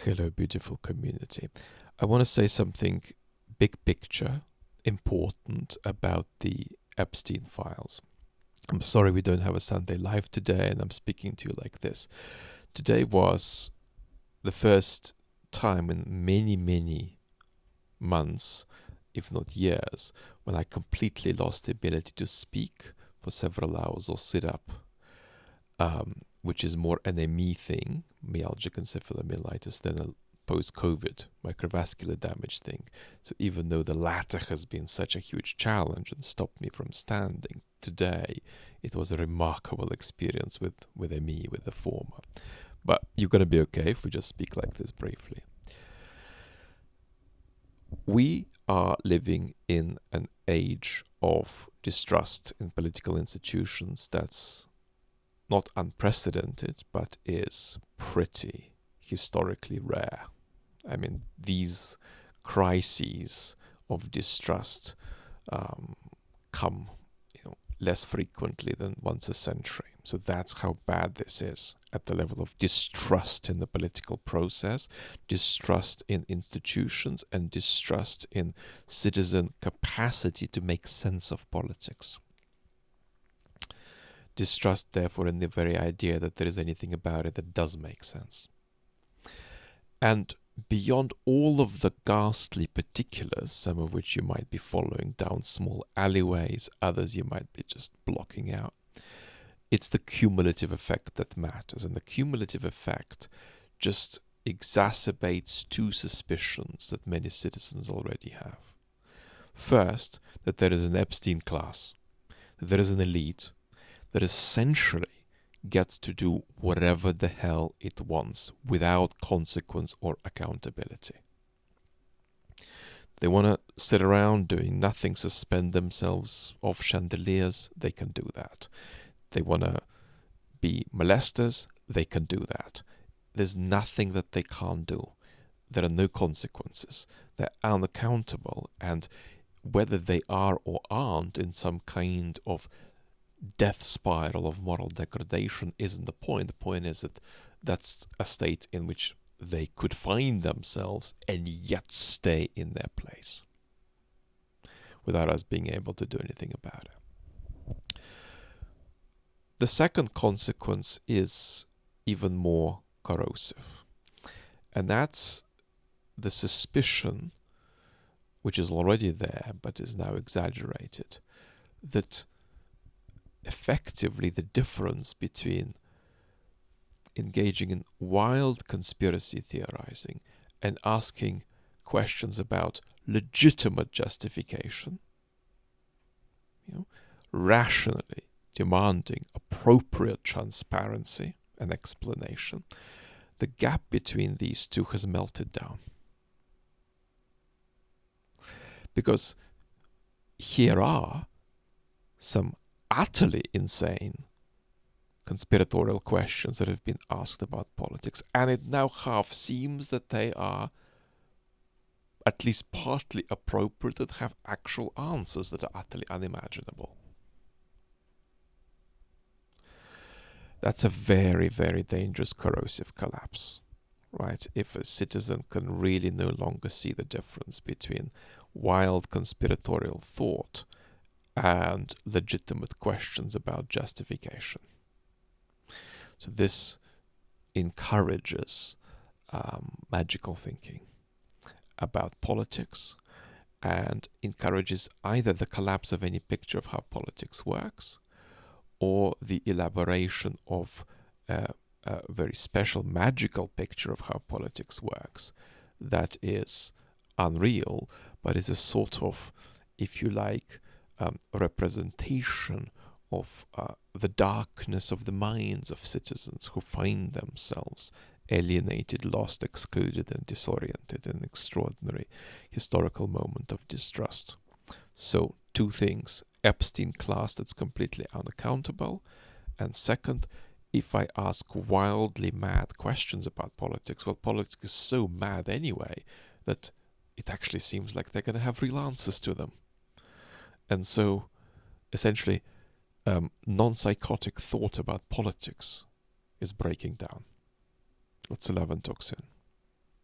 Hello, beautiful community. I want to say something big picture, important about the Epstein Files. I'm sorry we don't have a Sunday live today, and I'm speaking to you like this. Today was the first time in many, many months, if not years, when I completely lost the ability to speak for several hours or sit up, which is more an ME thing, myalgic encephalomyelitis, than a post-COVID microvascular damage thing. So even though the latter has been such a huge challenge and stopped me from standing, today it was a remarkable experience with ME, with the former. But you're going to be okay if we just speak like this briefly. We are living in an age of distrust in political institutions that's not unprecedented, but is pretty historically rare. I mean, these crises of distrust come less frequently than once a century. So that's how bad this is at the level of distrust in the political process, distrust in institutions, and distrust in citizen capacity to make sense of politics. Distrust, therefore, in the very idea that there is anything about it that does make sense. And beyond all of the ghastly particulars, some of which you might be following down small alleyways, others you might be just blocking out, it's the cumulative effect that matters. And the cumulative effect just exacerbates two suspicions that many citizens already have. First, that there is an Epstein class, that there is an elite that essentially gets to do whatever the hell it wants without consequence or accountability. They want to sit around doing nothing, suspend themselves off chandeliers, they can do that. They want to be molesters, they can do that. There's nothing that they can't do. There are no consequences. They're unaccountable, and whether they are or aren't in some kind of death spiral of moral degradation isn't the point. The point is that that's a state in which they could find themselves and yet stay in their place without us being able to do anything about it. The second consequence is even more corrosive, and that's the suspicion, which is already there but is now exaggerated, that effectively the difference between engaging in wild conspiracy theorizing and asking questions about legitimate justification, rationally demanding appropriate transparency and explanation, the gap between these two has melted down. Because here are some utterly insane conspiratorial questions that have been asked about politics, and it now half seems that they are at least partly appropriate, that have actual answers that are utterly unimaginable. That's a very, very dangerous corrosive collapse, right? If a citizen can really no longer see the difference between wild conspiratorial thought and legitimate questions about justification. So this encourages magical thinking about politics, and encourages either the collapse of any picture of how politics works, or the elaboration of a very special magical picture of how politics works that is unreal, but is a sort of, if you like, representation of the darkness of the minds of citizens who find themselves alienated, lost, excluded, and disoriented in an extraordinary historical moment of distrust. So, two things: Epstein class that's completely unaccountable, and second, if I ask wildly mad questions about politics, well, politics is so mad anyway that it actually seems like they're going to have real answers to them. And so, essentially, non-psychotic thought about politics is breaking down. Let's love and talk soon.